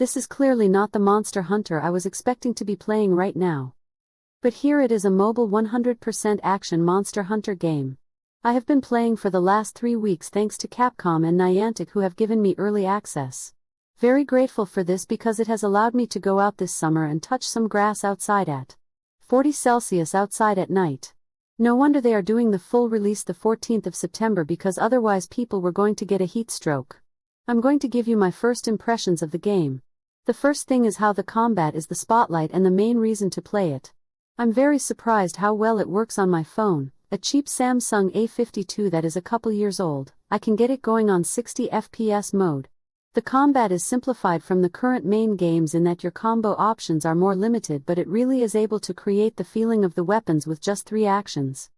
This is clearly not the Monster Hunter I was expecting to be playing right now. But here it is, a mobile 100% action Monster Hunter game. I have been playing for the last 3 weeks thanks to Capcom and Niantic, who have given me early access. Very grateful for this because it has allowed me to go out this summer and touch some grass outside at 40 Celsius outside at night. No wonder they are doing the full release the 14th of September, because otherwise people were going to get a heat stroke. I'm going to give you my first impressions of the game. The first thing is how the combat is the spotlight and the main reason to play it. I'm very surprised how well it works on my phone, a cheap Samsung A52 that is a couple years old. I can get it going on 60 FPS mode. The combat is simplified from the current main games in that your combo options are more limited, but it really is able to create the feeling of the weapons with just 3 actions.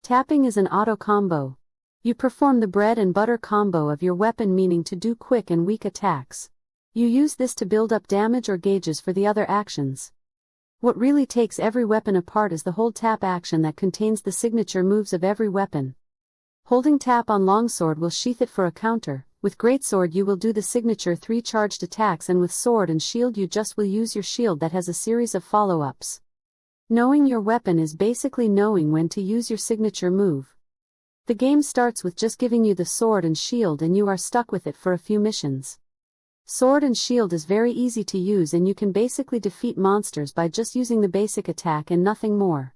Tapping is an auto combo. You perform the bread and butter combo of your weapon, meaning to do quick and weak attacks. You use this to build up damage or gauges for the other actions. What really takes every weapon apart is the hold tap action that contains the signature moves of every weapon. Holding tap on longsword will sheath it for a counter. With greatsword you will do the signature 3 charged attacks, and with sword and shield you just will use your shield that has a series of follow-ups. Knowing your weapon is basically knowing when to use your signature move. The game starts with just giving you the sword and shield, and you are stuck with it for a few missions. Sword and shield is very easy to use, and you can basically defeat monsters by just using the basic attack and nothing more.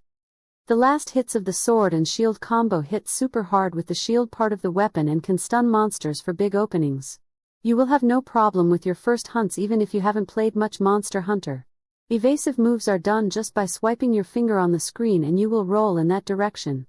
The last hits of the sword and shield combo hit super hard with the shield part of the weapon and can stun monsters for big openings. You will have no problem with your first hunts even if you haven't played much Monster Hunter. Evasive moves are done just by swiping your finger on the screen and you will roll in that direction.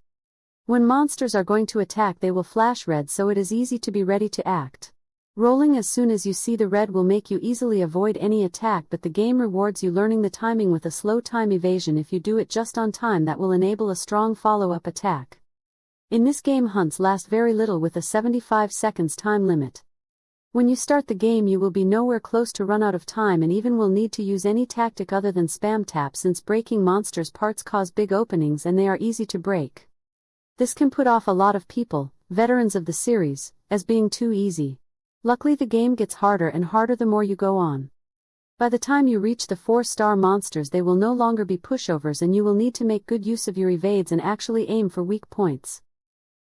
When monsters are going to attack they will flash red, so it is easy to be ready to act. Rolling as soon as you see the red will make you easily avoid any attack, but the game rewards you learning the timing with a slow time evasion. If you do it just on time, that will enable a strong follow-up attack. In this game hunts last very little with a 75 seconds time limit. When you start the game you will be nowhere close to run out of time, and even will need to use any tactic other than spam tap, since breaking monsters' parts cause big openings and they are easy to break. This can put off a lot of people, veterans of the series, as being too easy. Luckily the game gets harder and harder the more you go on. By the time you reach the 4-star monsters they will no longer be pushovers, and you will need to make good use of your evades and actually aim for weak points.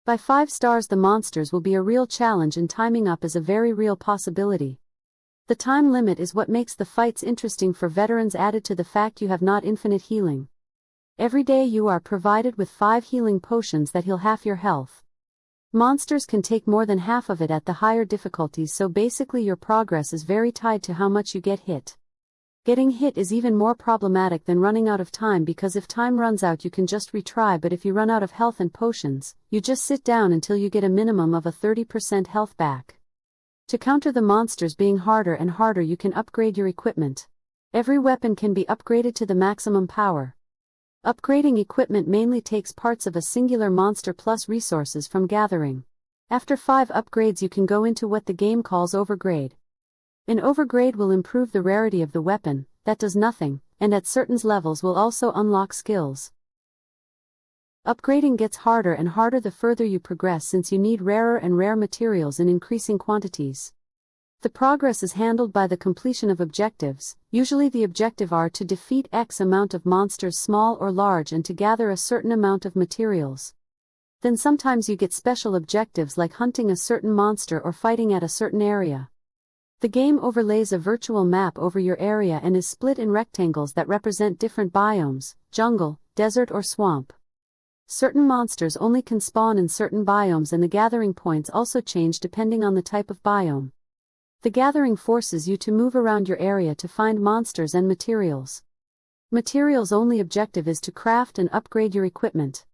By 5 stars the monsters will be a real challenge, and timing up is a very real possibility. The time limit is what makes the fights interesting for veterans, added to the fact you have not infinite healing. Every day you are provided with 5 healing potions that heal half your health. Monsters can take more than half of it at the higher difficulties, so basically your progress is very tied to how much you get hit. Getting hit is even more problematic than running out of time, because if time runs out you can just retry, but if you run out of health and potions, you just sit down until you get a minimum of a 30% health back. To counter the monsters being harder and harder you can upgrade your equipment. Every weapon can be upgraded to the maximum power. Upgrading equipment mainly takes parts of a singular monster plus resources from gathering. After 5 upgrades you can go into what the game calls overgrade. An overgrade will improve the rarity of the weapon, that does nothing, and at certain levels will also unlock skills. Upgrading gets harder and harder the further you progress, since you need rarer and rare materials in increasing quantities. The progress is handled by the completion of objectives. Usually the objective are to defeat X amount of monsters, small or large, and to gather a certain amount of materials. Then sometimes you get special objectives like hunting a certain monster or fighting at a certain area. The game overlays a virtual map over your area and is split in rectangles that represent different biomes: jungle, desert or swamp. Certain monsters only can spawn in certain biomes, and the gathering points also change depending on the type of biome. The gathering forces you to move around your area to find monsters and materials. Materials' only objective is to craft and upgrade your equipment.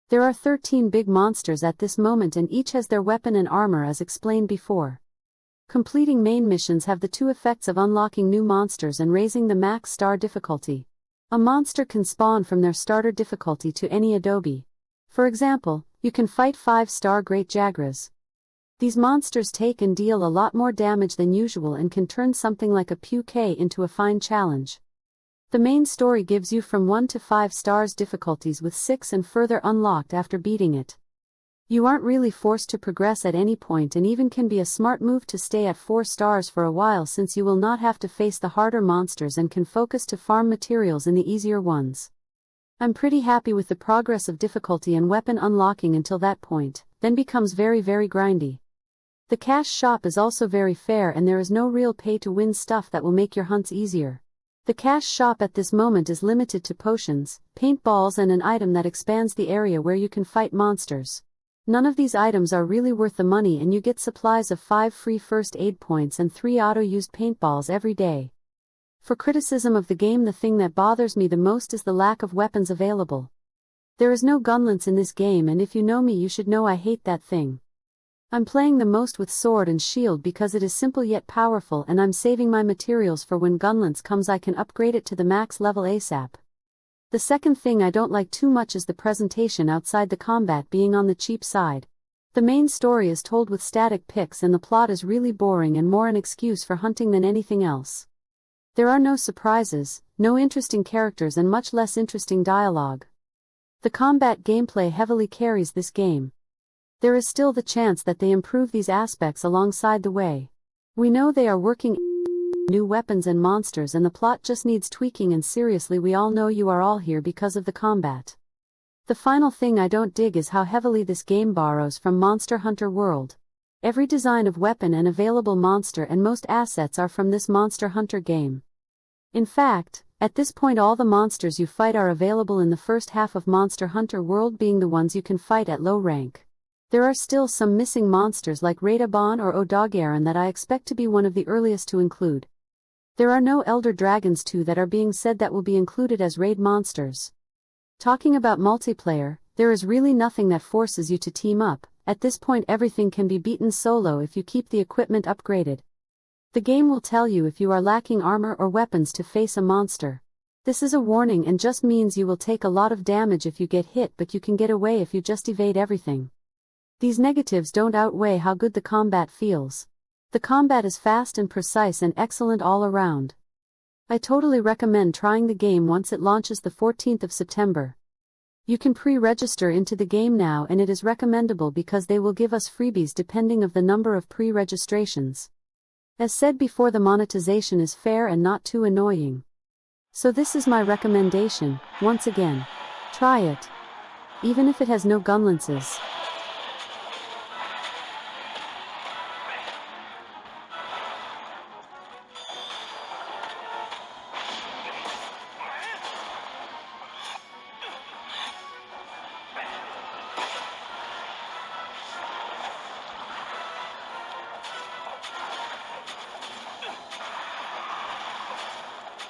There are 13 big monsters at this moment, and each has their weapon and armor as explained before. Completing main missions have the 2 effects of unlocking new monsters and raising the max star difficulty. A monster can spawn from their starter difficulty to any adobe. For example, you can fight 5-star Great Jagras. These monsters take and deal a lot more damage than usual and can turn something like a PUK into a fine challenge. The main story gives you from 1 to 5 stars difficulties, with 6 and further unlocked after beating it. You aren't really forced to progress at any point, and even can be a smart move to stay at 4 stars for a while, since you will not have to face the harder monsters and can focus to farm materials in the easier ones. I'm pretty happy with the progress of difficulty and weapon unlocking until that point, then becomes very grindy. The cash shop is also very fair, and there is no real pay to win stuff that will make your hunts easier. The cash shop at this moment is limited to potions, paintballs, and an item that expands the area where you can fight monsters. None of these items are really worth the money, and you get supplies of 5 free first aid points and 3 auto-used paintballs every day. For criticism of the game, the thing that bothers me the most is the lack of weapons available. There is no gunlance in this game, and if you know me you should know I hate that thing. I'm playing the most with sword and shield because it is simple yet powerful, and I'm saving my materials for when gunlance comes I can upgrade it to the max level ASAP. The second thing I don't like too much is the presentation outside the combat being on the cheap side. The main story is told with static pics, and the plot is really boring and more an excuse for hunting than anything else. There are no surprises, no interesting characters, and much less interesting dialogue. The combat gameplay heavily carries this game. There is still the chance that they improve these aspects alongside the way. We know they are working new weapons and monsters, and the plot just needs tweaking, and seriously, we all know you are all here because of the combat. The final thing I don't dig is how heavily this game borrows from Monster Hunter World. Every design of weapon and available monster and most assets are from this Monster Hunter game. In fact, at this point all the monsters you fight are available in the first half of Monster Hunter World, being the ones you can fight at low rank. There are still some missing monsters like Radabon or Odogaron that I expect to be one of the earliest to include. There are no Elder Dragons too that are being said that will be included as raid monsters. Talking about multiplayer, there is really nothing that forces you to team up. At this point everything can be beaten solo if you keep the equipment upgraded. The game will tell you if you are lacking armor or weapons to face a monster. This is a warning and just means you will take a lot of damage if you get hit, but you can get away if you just evade everything. These negatives don't outweigh how good the combat feels. The combat is fast and precise and excellent all around. I totally recommend trying the game once it launches the 14th of September. You can pre-register into the game now, and it is recommendable because they will give us freebies depending of the number of pre-registrations. As said before, the monetization is fair and not too annoying. So this is my recommendation, once again. Try it. Even if it has no gunlances.